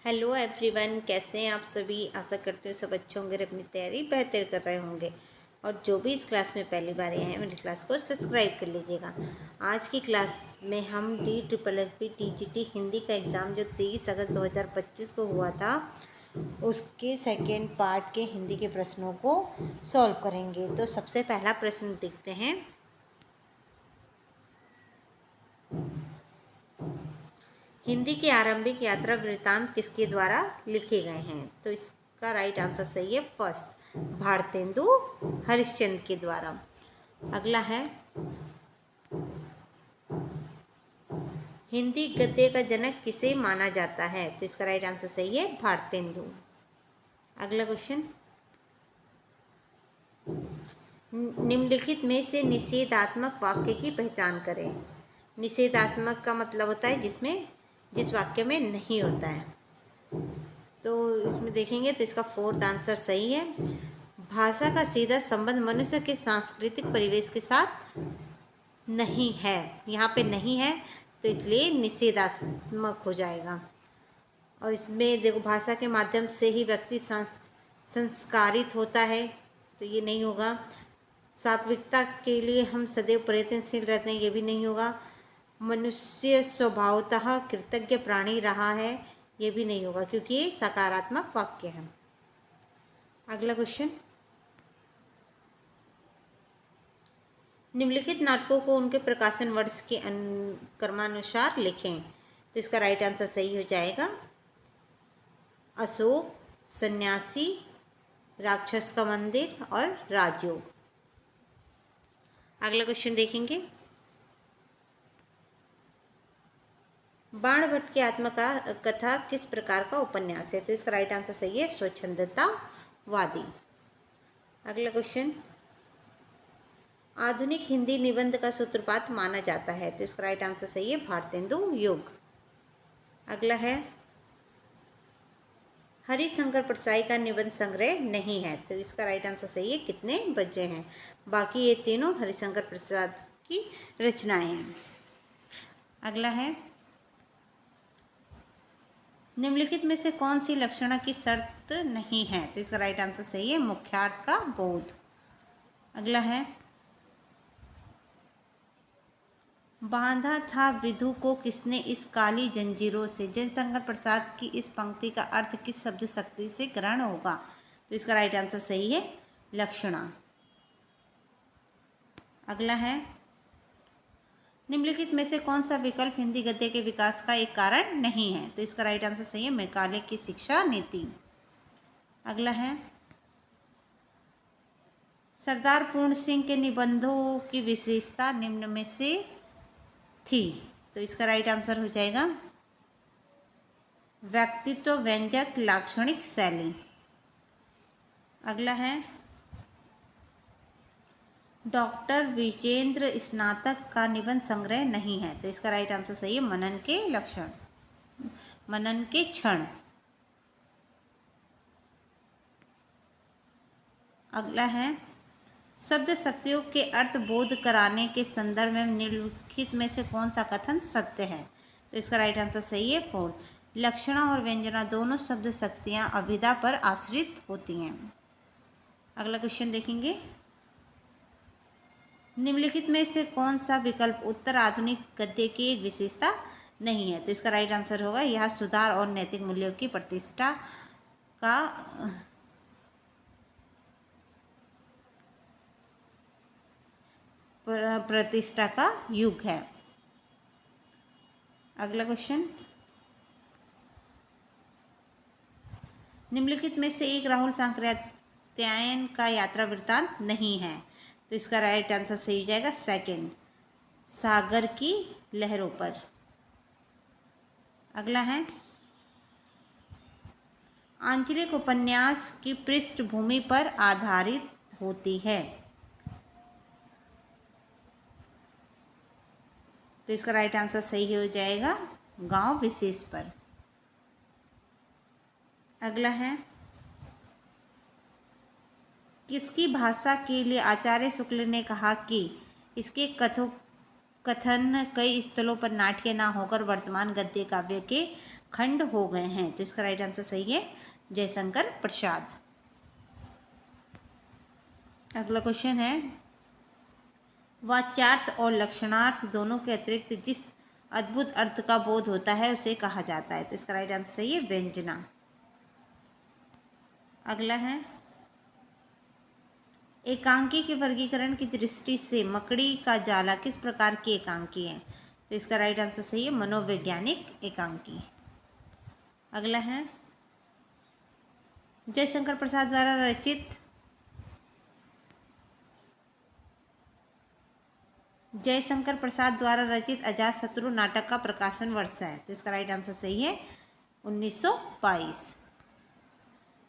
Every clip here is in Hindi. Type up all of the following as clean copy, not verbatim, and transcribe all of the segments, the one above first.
हेलो एवरीवन, कैसे हैं आप सभी। आशा करते हो सब अच्छे होंगे, अपनी तैयारी बेहतर कर रहे होंगे। और जो भी इस क्लास में पहली बार आए हैं मेरी क्लास को सब्सक्राइब कर लीजिएगा। आज की क्लास में हम DSSB TGT हिंदी का एग्ज़ाम जो 23 अगस्त 2025 को हुआ था उसके सेकेंड पार्ट के हिंदी के प्रश्नों को सॉल्व करेंगे। तो सबसे पहला प्रश्न देखते हैं। हिंदी की आरंभिक यात्रा वृत्तांत किसके द्वारा लिखे गए हैं। तो इसका राइट आंसर सही है फर्स्ट, भारतेंदु हरिश्चंद्र के द्वारा। अगला है, हिंदी गद्य का जनक किसे माना जाता है। तो इसका राइट आंसर सही है भारतेंदु। अगला क्वेश्चन, निम्नलिखित में से निषेधात्मक वाक्य की पहचान करें। निषेधात्मक का मतलब होता है जिस वाक्य में नहीं होता है। तो इसमें देखेंगे तो इसका फोर्थ आंसर सही है। भाषा का सीधा संबंध मनुष्य के सांस्कृतिक परिवेश के साथ नहीं है। यहाँ पे नहीं है तो इसलिए निषेधात्मक हो जाएगा। और इसमें देखो, भाषा के माध्यम से ही व्यक्ति संस्कारित होता है, तो ये नहीं होगा। सात्विकता के लिए हम सदैव प्रयत्नशील रहते हैं, ये भी नहीं होगा। मनुष्य स्वभावतः कृतज्ञ प्राणी रहा है, ये भी नहीं होगा, क्योंकि ये सकारात्मक वाक्य है। अगला क्वेश्चन, निम्नलिखित नाटकों को उनके प्रकाशन वर्ष के क्रमानुसार लिखें। तो इसका राइट आंसर सही हो जाएगा अशोक, सन्यासी, राक्षस का मंदिर और राजयोग। अगला क्वेश्चन देखेंगे, बाण भट्ट की आत्मकथा किस प्रकार का उपन्यास है। तो इसका राइट आंसर सही है स्वच्छंदतावादी। अगला क्वेश्चन, आधुनिक हिंदी निबंध का सूत्रपात माना जाता है। तो इसका राइट आंसर सही है भारतेंदु योग। अगला है, हरिशंकर परसाई का निबंध संग्रह नहीं है। तो इसका राइट आंसर सही है कितने बच्चे हैं। बाकी ये तीनों हरिशंकर प्रसाद की रचनाएं हैं। अगला है, निम्नलिखित में से कौन सी लक्षणा की शर्त नहीं है। तो इसका राइट आंसर सही है मुख्यार्थ का बोध। अगला है, बांधा था विधु को किसने इस काली जंजीरों से। जयशंकर प्रसाद की इस पंक्ति का अर्थ किस शब्द शक्ति से ग्रहण होगा। तो इसका राइट आंसर सही है लक्षणा। अगला है, निम्नलिखित में से कौन सा विकल्प हिंदी गद्य के विकास का एक कारण नहीं है। तो इसका राइट आंसर सही है मैकाले की शिक्षा नीति। अगला है, सरदार पूर्ण सिंह के निबंधों की विशेषता निम्न में से थी। तो इसका राइट आंसर हो जाएगा व्यक्तित्व व्यंजक लाक्षणिक शैली। अगला है, डॉक्टर विजेंद्र स्नातक का निबंध संग्रह नहीं है। तो इसका राइट आंसर सही है मनन के लक्षण, मनन के क्षण। अगला है, शब्द शक्तियों के अर्थ बोध कराने के संदर्भ में निम्नलिखित में से कौन सा कथन सत्य है। तो इसका राइट आंसर सही है फोर्थ, लक्षणा और व्यंजना दोनों शब्द शक्तियाँ अभिधा पर आश्रित होती हैं। अगला क्वेश्चन देखेंगे, निम्नलिखित में से कौन सा विकल्प उत्तर आधुनिक गद्य की एक विशेषता नहीं है। तो इसका राइट आंसर होगा यह सुधार और नैतिक मूल्यों की प्रतिष्ठा का युग है। अगला क्वेश्चन, निम्नलिखित में से एक राहुल सांकृत्यायन का यात्रा वृत्तांत नहीं है। तो इसका राइट आंसर सही हो जाएगा सेकंड, सागर की लहरों पर। अगला है, आंचलिक उपन्यास की पृष्ठभूमि पर आधारित होती है। तो इसका राइट आंसर सही हो जाएगा गांव विशेष पर। अगला है, किसकी भाषा के लिए आचार्य शुक्ल ने कहा कि इसके कथन कई स्थलों पर नाट्य न होकर वर्तमान गद्य काव्य के खंड हो गए हैं। तो इसका राइट आंसर सही है जयशंकर प्रसाद। अगला क्वेश्चन है, वाच्यार्थ और लक्षणार्थ दोनों के अतिरिक्त जिस अद्भुत अर्थ का बोध होता है उसे कहा जाता है। तो इसका राइट आंसर सही है व्यंजना। अगला है, एकांकी के वर्गीकरण की दृष्टि से मकड़ी का जाला किस प्रकार की एकांकी है। तो इसका राइट आंसर सही है मनोवैज्ञानिक एकांकी। अगला है, जयशंकर प्रसाद द्वारा रचित अजातशत्रु नाटक का प्रकाशन वर्ष है। तो इसका राइट आंसर सही है 1922।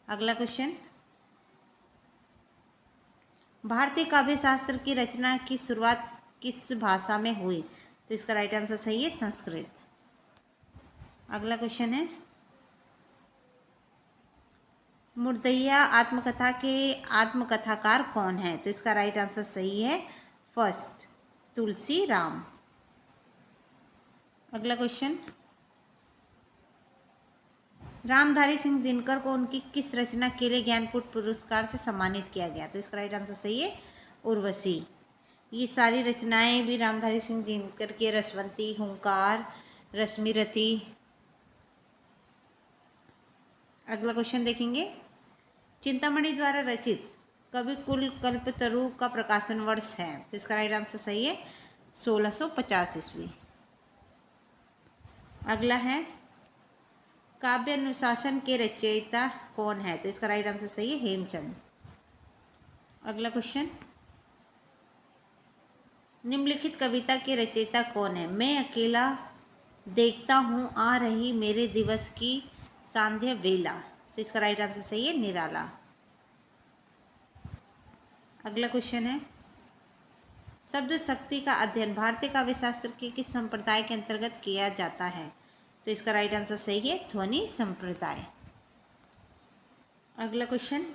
अगला क्वेश्चन, भारतीय काव्य शास्त्र की रचना की शुरुआत किस भाषा में हुई। तो इसका राइट आंसर सही है संस्कृत। अगला क्वेश्चन है, मुर्दैया आत्मकथा के आत्मकथाकार कौन है। तो इसका राइट आंसर सही है फर्स्ट तुलसी राम। अगला क्वेश्चन, रामधारी सिंह दिनकर को उनकी किस रचना के लिए ज्ञानपीठ पुरस्कार से सम्मानित किया गया। तो इसका राइट आंसर सही है उर्वशी। ये सारी रचनाएं भी रामधारी सिंह दिनकर के, रसवंती, हुंकार, रश्मिरथी। अगला क्वेश्चन देखेंगे, चिंतामणि द्वारा रचित कवि कुल कल्पतरु का प्रकाशन वर्ष है। तो इसका राइट आंसर सही है 1650 ईस्वी। अगला है, काव्य अनुशासन के रचयिता कौन है। तो इसका राइट आंसर सही है हेमचंद। अगला क्वेश्चन, निम्नलिखित कविता के रचयिता कौन है। मैं अकेला देखता हूँ आ रही मेरे दिवस की सांध्य वेला। तो इसका राइट आंसर सही है निराला। अगला क्वेश्चन है, शब्द शक्ति का अध्ययन भारतीय काव्य शास्त्र के किस संप्रदाय के अंतर्गत किया जाता है। तो इसका राइट आंसर सही है ध्वनि संप्रदाय। अगला क्वेश्चन,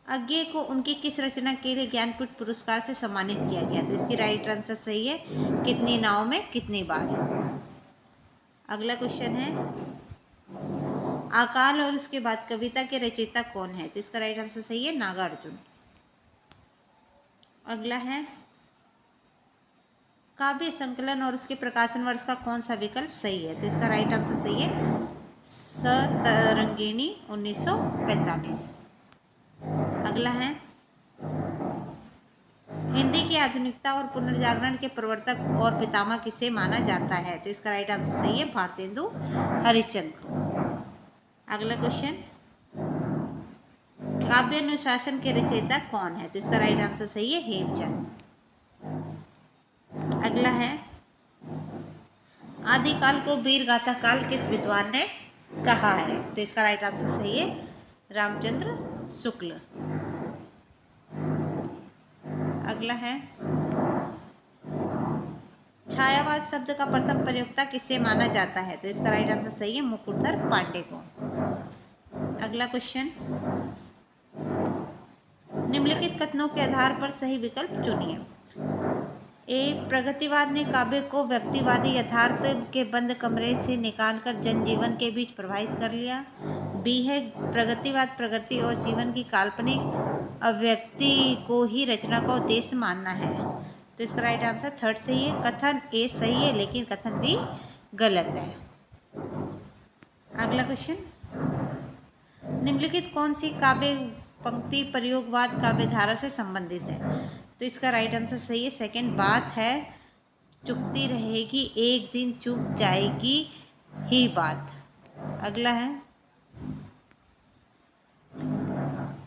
अज्ञेय को उनकी किस रचना के लिए ज्ञानपीठ पुरस्कार से सम्मानित किया गया। तो इसकी राइट आंसर सही है कितनी नाव में कितनी बार। अगला क्वेश्चन है, अकाल और उसके बाद कविता के रचयिता कौन है। तो इसका राइट आंसर सही है नागार्जुन। अगला है, काव्य संकलन और उसके प्रकाशन वर्ष का कौन सा विकल्प सही है। तो इसका राइट आंसर सही है सतरंगिणी 1945। अगला है, हिंदी की आधुनिकता और पुनर्जागरण के प्रवर्तक और पितामह किसे माना जाता है। तो इसका राइट आंसर सही है भारतेंदु हरिश्चंद्र। अगला क्वेश्चन, काव्य अनुशासन के रचयिता कौन है। तो इसका राइट आंसर सही है हेमचंद। अगला है, आदिकाल को वीर गाथा काल किस विद्वान ने कहा है। तो इसका राइट आंसर सही है रामचंद्र शुक्ल। अगला है, छायावाद शब्द का प्रथम प्रयोक्ता किसे माना जाता है। तो इसका राइट आंसर सही है मुकुटधर पांडे को। अगला क्वेश्चन, निम्नलिखित कथनों के आधार पर सही विकल्प चुनिए। ए, प्रगतिवाद ने काव्य को व्यक्तिवादी यथार्थ के बंद कमरे से निकालकर जनजीवन के बीच प्रवाहित कर लिया। बी है, प्रगतिवाद प्रकृति और जीवन की काल्पनिक अभिव्यक्ति को ही रचना का उद्देश्य मानना है। तो इसका राइट आंसर थर्ड सही है। कथन ए सही है लेकिन कथन बी गलत है। अगला क्वेश्चन, निम्नलिखित कौन सी काव्य पंक्ति प्रयोगवाद काव्यधारा से संबंधित है। तो इसका राइट आंसर सही है सेकंड, बात है चुकती रहेगी एक दिन चुक जाएगी ही बात। अगला है,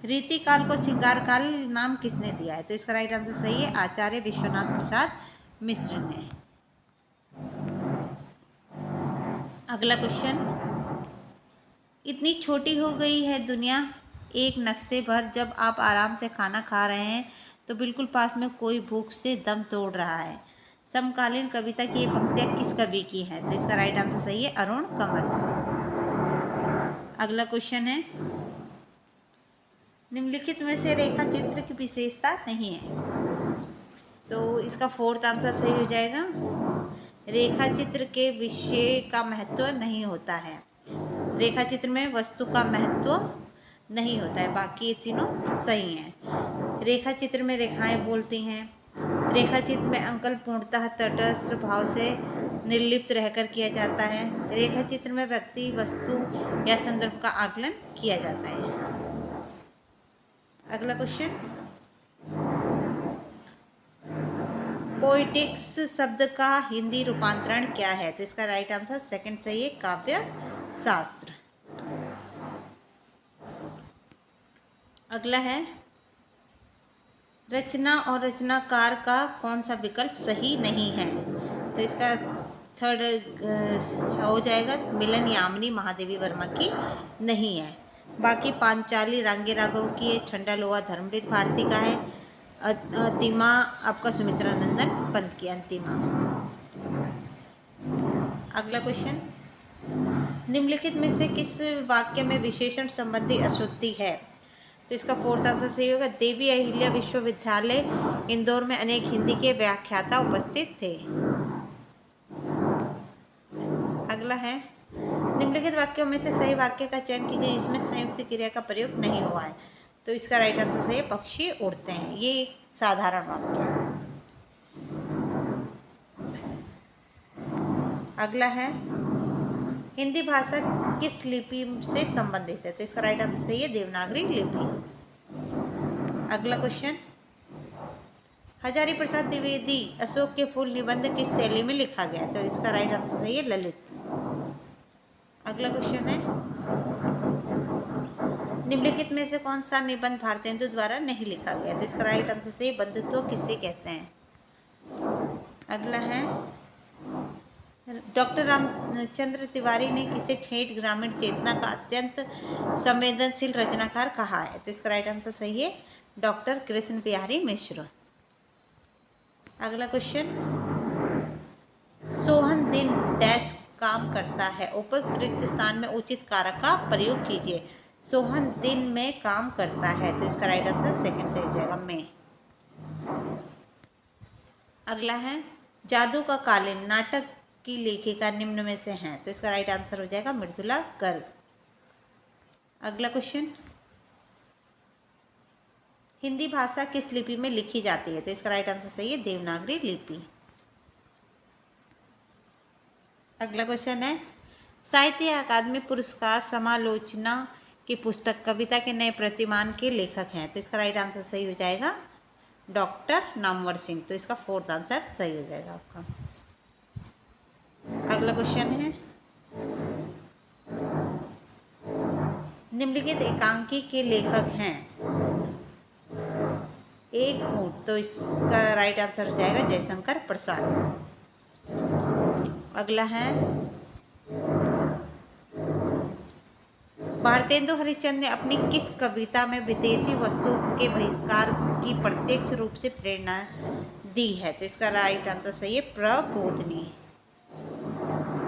रीति काल को श्रृंगार काल नाम किसने दिया है। तो इसका राइट आंसर सही है आचार्य विश्वनाथ प्रसाद मिश्र ने। अगला क्वेश्चन, इतनी छोटी हो गई है दुनिया एक नक्शे भर, जब आप आराम से खाना खा रहे हैं तो बिल्कुल पास में कोई भूख से दम तोड़ रहा है। समकालीन कविता की ये पंक्तियाँ किस कवि की है। तो इसका राइट आंसर सही है अरुण कमल। अगला क्वेश्चन है, निम्नलिखित में से रेखा चित्र की विशेषता नहीं है। तो इसका फोर्थ आंसर सही हो जाएगा रेखा चित्र के विषय का महत्व नहीं होता है। रेखा चित्र में वस्तु का महत्व नहीं होता है, बाकी ये तीनों सही हैं। रेखा चित्र में रेखाएं बोलती हैं। रेखा चित्र में अंकन पूर्णतः तटस्थ भाव से निर्लिप्त रहकर किया जाता है। रेखा चित्र में व्यक्ति, वस्तु या संदर्भ का आकलन किया जाता है। अगला क्वेश्चन, पोइटिक्स शब्द का हिंदी रूपांतरण क्या है? तो इसका राइट आंसर सेकंड सही है, काव्य शास्त्र। अगला है, रचना और रचनाकार का कौन सा विकल्प सही नहीं है? तो इसका थर्ड हो जाएगा, मिलन यामिनी महादेवी वर्मा की नहीं है। बाकी पांचाली रांगे राघव की है, ठंडा लोहा धर्मवीर भारती का है, अंतिमा आपका सुमित्रा नंदन पंत की अंतिमा। अगला क्वेश्चन, निम्नलिखित में से किस वाक्य में विशेषण संबंधी अशुद्धि है? तो इसका फोर्थ आंसर सही होगा, देवी अहिल्या विश्वविद्यालय इंदौर में अनेक हिंदी के व्याख्याता उपस्थित थे। अगला है, निम्नलिखित वाक्यों में से सही वाक्य का चयन कीजिए जिसमें संयुक्त क्रिया का प्रयोग नहीं हुआ है। तो इसका राइट आंसर सही है, पक्षी उड़ते हैं। ये एक साधारण वाक्य है। अगला है, हिंदी भाषा किस लिपि से संबंधित है? तो इसका राइट आंसर सही है, देवनागरी लिपि। अगला क्वेश्चन, हजारी प्रसाद द्विवेदी अशोक के फूल निबंध किस शैली में लिखा गया? तो इसका राइट आंसर सही है, ललित। अगला क्वेश्चन है, निम्नलिखित में से कौन सा निबंध भारतेंदु द्वारा नहीं लिखा गया? तो इसका राइट आंसर सही, बंधुत्व किसे कहते हैं। अगला है, डॉक्टर रामचंद्र तिवारी ने किसे ठेठ ग्रामीण चेतना का अत्यंत संवेदनशील रचनाकार कहा है? तो इसका राइट आंसर सही है, डॉक्टर कृष्ण बिहारी मिश्र। अगला क्वेश्चन, सोहन दिन डैश काम करता है, उपयुक्त रिक्त स्थान में उचित कारक का प्रयोग कीजिए। सोहन दिन में काम करता है, तो इसका राइट आंसर सेकंड सही हो जाएगा, में। अगला है, जादू का कालीन नाटक की लेखिका निम्न में से हैं? तो इसका राइट आंसर हो जाएगा, मृदुला गर्ग। अगला क्वेश्चन, हिंदी भाषा किस लिपि में लिखी जाती है? तो इसका राइट आंसर सही है, देवनागरी लिपि। अगला क्वेश्चन है, साहित्य अकादमी पुरस्कार समालोचना की पुस्तक कविता के नए प्रतिमान के लेखक हैं? तो इसका राइट आंसर सही हो जाएगा, डॉक्टर नामवर सिंह। तो इसका फोर्थ आंसर सही हो जाएगा आपका। अगला क्वेश्चन है, निम्नलिखित एकांकी के लेखक हैं? एक ऊंट। तो इसका राइट आंसर हो जाएगा, जयशंकर प्रसाद। अगला है, भारतेंदु हरिश्चंद्र ने अपनी किस कविता में विदेशी वस्तुओं के बहिष्कार की प्रत्यक्ष रूप से प्रेरणा दी है? तो इसका राइट आंसर सही है, प्रबोधिनी।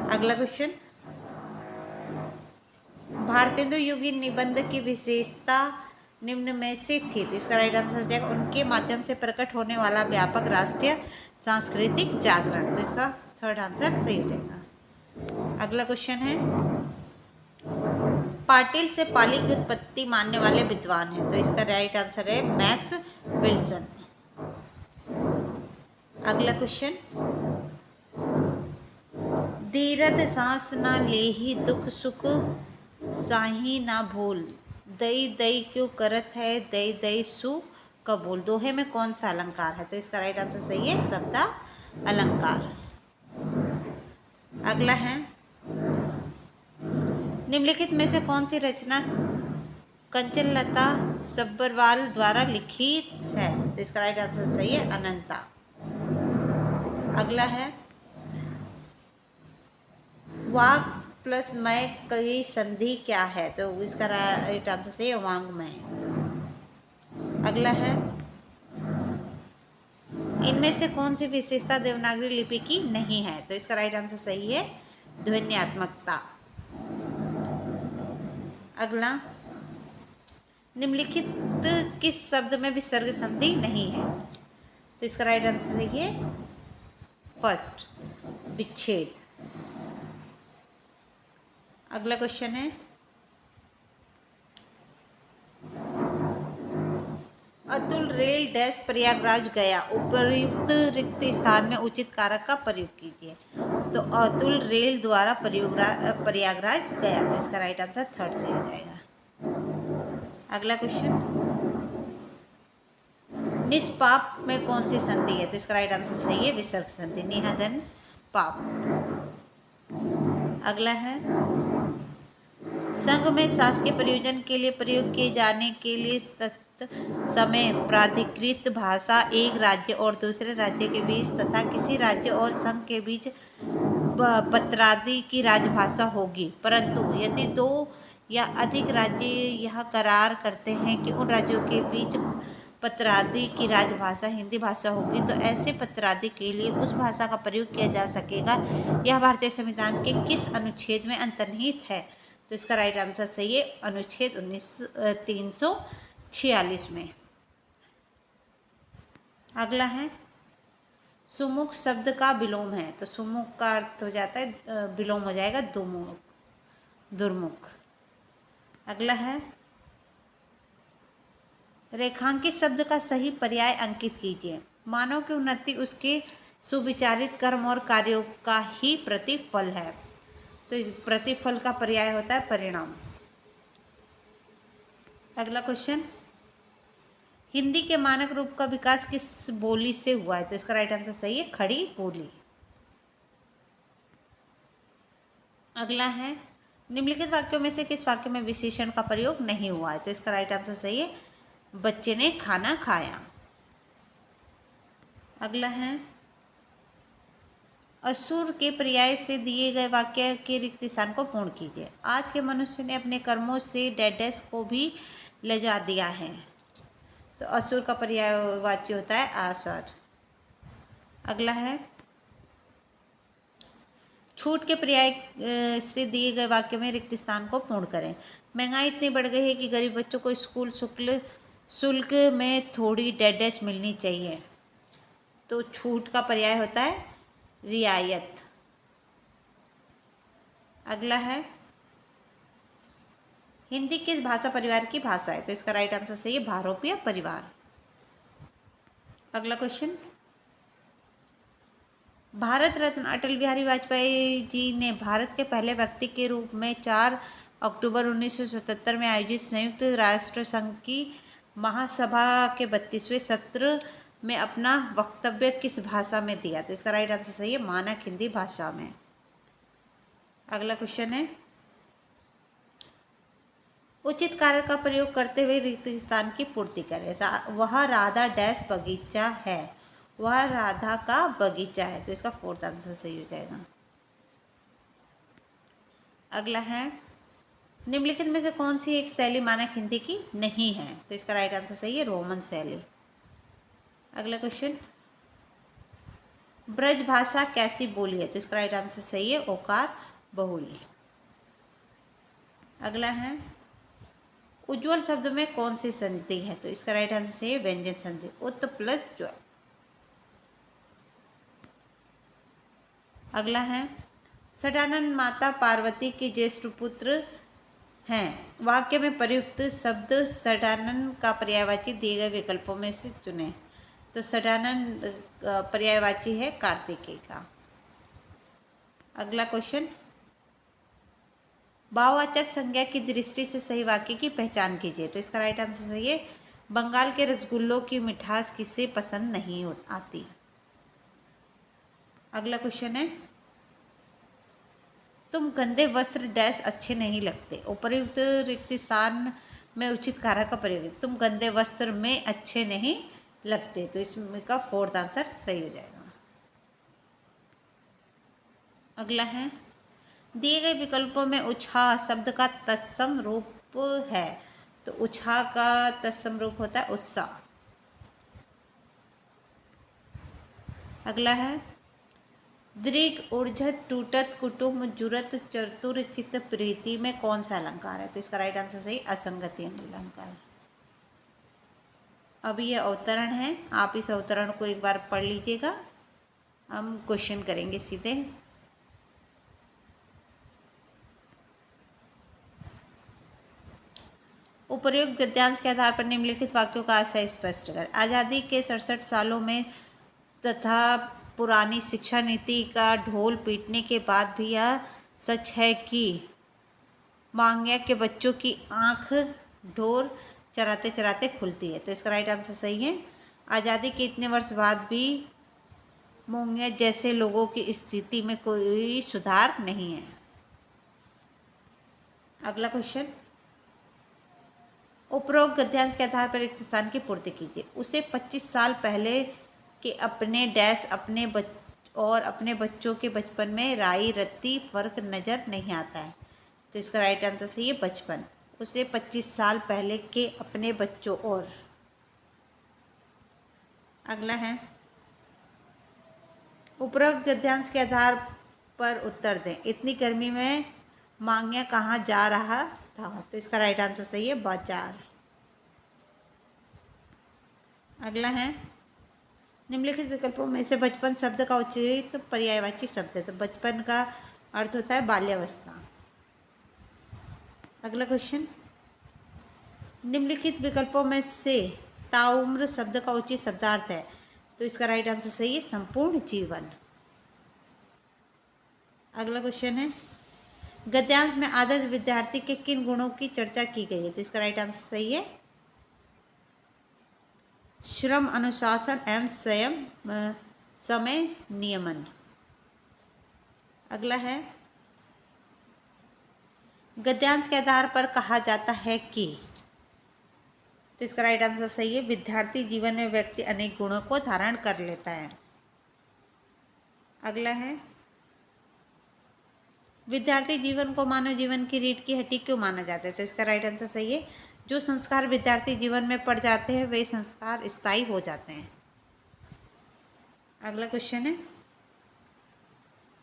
अगला क्वेश्चन, भारतेंदु युगी निबंध की विशेषता निम्न में से थी? तो इसका राइट आंसर हो जाएगा, उनके माध्यम से प्रकट होने वाला व्यापक राष्ट्रीय सांस्कृतिक जागरण। तो इसका थर्ड आंसर सही हो जाएगा। अगला क्वेश्चन है, पाटिल से पाली की उत्पत्ति मानने वाले विद्वान हैं? तो इसका राइट आंसर है, मैक्स विल्सन। अगला क्वेश्चन, धीरज सांस ना लेही दुख सुख साही ना भूल, दई दई क्यों करत है दई दई सु कबूल। दोहे में कौन सा अलंकार है? तो इसका राइट आंसर सही है, शब्दा अलंकार। अगला है, निम्नलिखित में से कौन सी रचना कंचनलता सब्बरवाल द्वारा लिखित है? तो इसका राइट आंसर सही है, अनंता। अगला है, वाक प्लस मय की संधि क्या है? तो इसका राइट आंसर सही है, वांग्मय। अगला है, इनमें से कौन सी विशेषता देवनागरी लिपि की नहीं है? तो इसका राइट आंसर सही है, ध्वन्यात्मकता। अगला, निम्नलिखित किस शब्द में विसर्ग संधि नहीं है? तो इसका राइट आंसर सही है, फर्स्ट। विच्छेद। अगला क्वेश्चन है, अतुल रेल डैश प्रयागराज गया, उपर्युक्त रिक्त स्थान में उचित कारक का प्रयोग कीजिए। तो अतुल रेल द्वारा प्रयागराज गया, तो इसका राइट आंसर थर्ड सही हो जाएगा। अगला क्वेश्चन, निष्पाप में कौन सी संधि है? तो इसका राइट आंसर सही है विसर्ग संधि, निहधन पाप। अगला है, संघ में शासकीय प्रयोजन के लिए प्रयोग किए जाने के लिए समय प्राधिकृत भाषा एक राज्य और दूसरे राज्य के बीच तथा किसी राज्य और संघ के बीच पत्रादि की राजभाषा होगी, परंतु यदि दो या अधिक राज्य यह करार करते हैं कि उन राज्यों के बीच पत्रादि की राजभाषा हिंदी भाषा होगी, तो ऐसे पत्रादि के लिए उस भाषा का प्रयोग किया जा सकेगा। यह भारतीय संविधान के किस अनुच्छेद में अंतर्निहित है? तो इसका राइट आंसर सही है अनुच्छेद 346 में। अगला है, सुमुख शब्द का विलोम है, तो सुमुख का अर्थ हो जाता है विलोम हो जाएगा दुर्मुख। अगला है, रेखांकित शब्द का सही पर्याय अंकित कीजिए। मानव की उन्नति उसके सुविचारित कर्म और कार्यों का ही प्रतिफल है, तो इस प्रतिफल का पर्याय होता है परिणाम। अगला क्वेश्चन, हिंदी के मानक रूप का विकास किस बोली से हुआ है? तो इसका राइट आंसर सही है खड़ी बोली। अगला है, निम्नलिखित वाक्यों में से किस वाक्य में विशेषण का प्रयोग नहीं हुआ है? तो इसका राइट आंसर सही है बच्चे ने खाना खाया। अगला है, असुर के पर्याय से दिए गए वाक्य के रिक्त स्थान को पूर्ण कीजिए। आज के मनुष्य ने अपने कर्मों से डैडस को भी लजा दिया है, तो असुर का पर्यायवाची होता है आसुर। अगला है, छूट के पर्याय से दिए गए वाक्य में रिक्त स्थान को पूर्ण करें। महंगाई इतनी बढ़ गई है कि गरीब बच्चों को स्कूल शुल्क में थोड़ी डैडस मिलनी चाहिए, तो छूट का पर्याय होता है रियायत। अगला है, हिंदी किस भाषा परिवार की भाषा है? तो इसका राइट आंसर सही है भारोपीय परिवार। अगला क्वेश्चन, भारत रत्न अटल बिहारी वाजपेयी जी ने भारत के पहले व्यक्ति के रूप में 4 अक्टूबर 1977 में आयोजित संयुक्त राष्ट्र संघ की महासभा के 32वें सत्र में अपना वक्तव्य किस भाषा में दिया? तो इसका राइट आंसर सही है मानक हिंदी भाषा में। अगला क्वेश्चन है, उचित कार्य का प्रयोग करते हुए रिक्त स्थान की पूर्ति करें। वह राधा डैश बगीचा है, वह राधा का बगीचा है, तो इसका फोर्थ आंसर सही हो जाएगा। अगला है, निम्नलिखित में से कौन सी एक शैली मानक हिंदी की नहीं है? तो इसका राइट आंसर सही है रोमन शैली। अगला क्वेश्चन, ब्रज भाषा कैसी बोली है? तो इसका राइट आंसर सही है ओकार बहुल। अगला है, उज्ज्वल शब्द में कौन सी संधि है? तो इसका राइट आंसर सही है व्यंजन संधि उत प्लस ज्वल। अगला है, सटानंद माता पार्वती के ज्येष्ठ पुत्र हैं, वाक्य में प्रयुक्त शब्द सटानंद का पर्यायवाची दिए गए विकल्पों में से चुनें। तो सटानंद पर्यायवाची है कार्तिकेय का। अगला क्वेश्चन, भाववाचक संज्ञा की दृष्टि से सही वाक्य की पहचान कीजिए। तो इसका राइट आंसर सही है बंगाल के रसगुल्लों की मिठास किसे पसंद नहीं आती। अगला क्वेश्चन है, तुम गंदे वस्त्र डैश अच्छे नहीं लगते, उपर्युक्त रिक्त स्थान में उचित कारक का प्रयोग। तुम गंदे वस्त्र में अच्छे नहीं लगते, तो इसमें का फोर्थ आंसर सही हो जाएगा। अगला है, दिए गए विकल्पों में उछा शब्द का तत्सम रूप है, तो उछा का तत्सम रूप होता है उत्साह। अगला है, दृग ऊर्जत टूटत कुटुम्ब जुरत चतुर चित्त प्रीति में कौन सा अलंकार है? तो इसका राइट आंसर सही असंगति अलंकार। अब ये अवतरण है, आप इस अवतरण को एक बार पढ़ लीजिएगा, हम क्वेश्चन करेंगे सीधे। उपर्युक्त गद्यांश के आधार पर निम्नलिखित वाक्यों का आशय स्पष्ट कर। आज़ादी के 67 सालों में तथा पुरानी शिक्षा नीति का ढोल पीटने के बाद भी यह सच है कि मांग्या के बच्चों की आंख ढोर चराते चराते खुलती है। तो इसका राइट आंसर सही है। आज़ादी के इतने वर्ष बाद भी मोंगिया जैसे लोगों की स्थिति में कोई सुधार नहीं है। अगला क्वेश्चन, उपरोक्त गद्यांश के आधार पर रिक्त स्थान की पूर्ति कीजिए। उसे 25 साल पहले के अपने डैश और अपने बच्चों के बचपन में राई रत्ती फर्क नज़र नहीं आता है। तो इसका राइट आंसर सही है, बचपन। उसे 25 साल पहले के अपने बच्चों और। अगला है, उपरोक्त गद्यांश के आधार पर उत्तर दें। इतनी गर्मी में मांग्या कहाँ जा रहा था? तो इसका राइट आंसर सही है, बाजार। अगला है, निम्नलिखित विकल्पों में से बचपन शब्द का उचित पर्यायवाची शब्द है। तो बचपन का अर्थ होता है बाल्यावस्था। अगला क्वेश्चन, निम्नलिखित विकल्पों में से ताउम्र शब्द का उचित शब्दार्थ है। तो इसका राइट आंसर सही है, संपूर्ण जीवन। अगला क्वेश्चन है, गद्यांश में आदर्श विद्यार्थी के किन गुणों की चर्चा की गई है? तो इसका राइट आंसर सही है, श्रम, अनुशासन एवं समय नियमन। अगला है, गद्यांश के आधार पर कहा जाता है कि। तो इसका राइट आंसर सही है, विद्यार्थी जीवन में व्यक्ति अनेक गुणों को धारण कर लेता है। अगला है, विद्यार्थी जीवन को मानव जीवन की रीढ़ की हड्डी क्यों माना जाता है? तो इसका राइट आंसर सही है, जो संस्कार विद्यार्थी जीवन में पड़ जाते हैं वे संस्कार स्थायी हो जाते हैं। अगला क्वेश्चन है,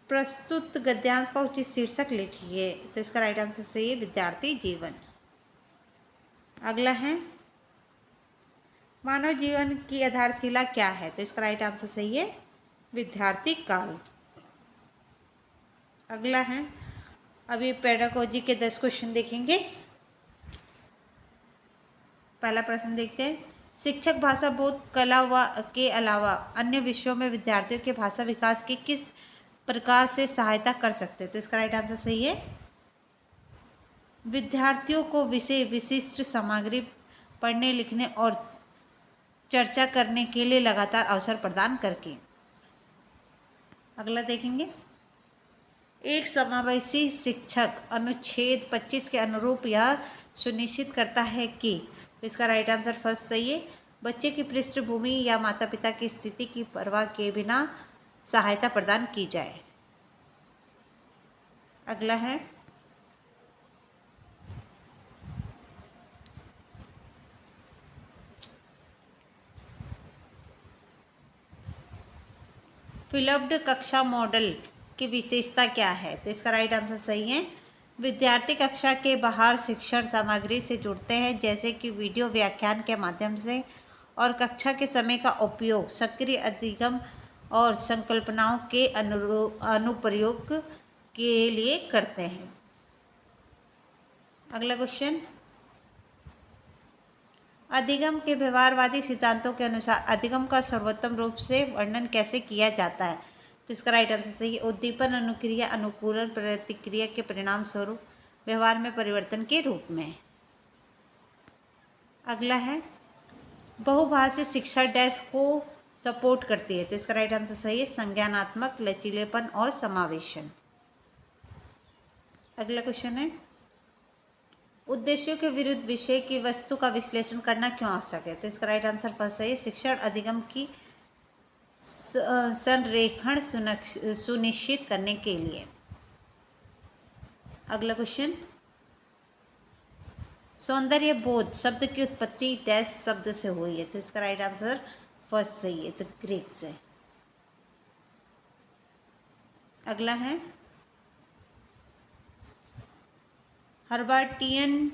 प्रस्तुत गद्यांश का उचित शीर्षक लिखिए। तो इसका राइट आंसर सही है, विद्यार्थी जीवन। अगला है, मानव जीवन की आधारशिला क्या है? तो इसका राइट आंसर सही है, विद्यार्थी काल। अगला है, अभी पेडागोजी के 10 क्वेश्चन देखेंगे। पहला प्रश्न देखते हैं, शिक्षक भाषा बोध कला के अलावा अन्य विषयों में विद्यार्थियों के भाषा विकास की किस प्रकार से सहायता कर सकते हैं? तो इसका राइट आंसर सही है, विद्यार्थियों को विषय विशिष्ट सामग्री पढ़ने लिखने और चर्चा करने के लिए लगातार अवसर प्रदान करके। अगला देखेंगे, एक समावेशी शिक्षक अनुच्छेद 25 के अनुरूप यह सुनिश्चित करता है कि। तो इसका राइट आंसर फर्स्ट सही है, बच्चे की पृष्ठभूमि या माता पिता की स्थिति की परवाह किए बिना सहायता प्रदान की जाए। अगला है, फिलप्ड कक्षा मॉडल की विशेषता क्या है? तो इसका राइट आंसर सही है, विद्यार्थी कक्षा के बाहर शिक्षण सामग्री से जुड़ते हैं, जैसे कि वीडियो व्याख्यान के माध्यम से, और कक्षा के समय का उपयोग सक्रिय अधिगम और संकल्पनाओं के अनुप्रयोग के लिए करते हैं। अगला क्वेश्चन, अधिगम के व्यवहारवादी सिद्धांतों के अनुसार अधिगम का सर्वोत्तम रूप से वर्णन कैसे किया जाता है? तो इसका राइट आंसर सही है, उद्दीपन अनुक्रिया अनुकूलन प्रतिक्रिया के परिणाम स्वरूप व्यवहार में परिवर्तन के रूप में। अगला है, बहुभाषी शिक्षा डैश को सपोर्ट करती है। तो इसका राइट आंसर सही है, संज्ञानात्मक लचीलेपन और समावेशन। अगला क्वेश्चन है, उद्देश्यों के विरुद्ध विषय की वस्तु का विश्लेषण करना क्यों आवश्यक है? तो इसका राइट आंसर फर्स्ट है, शिक्षण अधिगम की संरेखण सुनिश्चित करने के लिए। अगला क्वेश्चन, सौंदर्य बोध शब्द की उत्पत्ति डैश शब्द से हुई है। तो इसका राइट आंसर फर्स्ट सही है, तो ग्रीक से। अगला है, हर्बार्टियन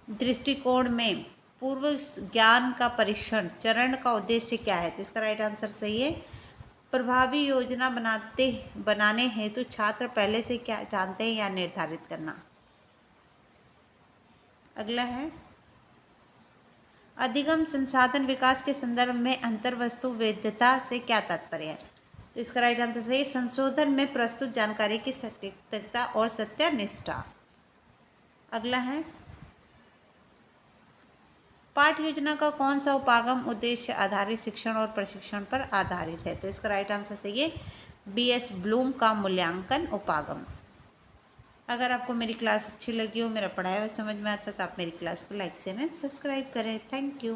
दृष्टिकोण में पूर्व ज्ञान का परीक्षण चरण का उद्देश्य क्या है? तो इसका राइट आंसर सही है, प्रभावी योजना बनाने हेतु छात्र पहले से क्या जानते हैं या निर्धारित करना। अगला है, अधिगम संसाधन विकास के संदर्भ में अंतर्वस्तु वेद्यता से क्या तात्पर्य है? तो इसका राइट आंसर सही, संशोधन में प्रस्तुत जानकारी की सटीकता और सत्यनिष्ठा। अगला है, पाठ योजना का कौन सा उपागम उद्देश्य आधारित शिक्षण और प्रशिक्षण पर आधारित है? तो इसका राइट आंसर सही है, BS ब्लूम का मूल्यांकन उपागम। अगर आपको मेरी क्लास अच्छी लगी हो, मेरा पढ़ाया हुआ समझ में आता है, तो आप मेरी क्लास को लाइक शेयर एंड सब्सक्राइब करें। Thank you.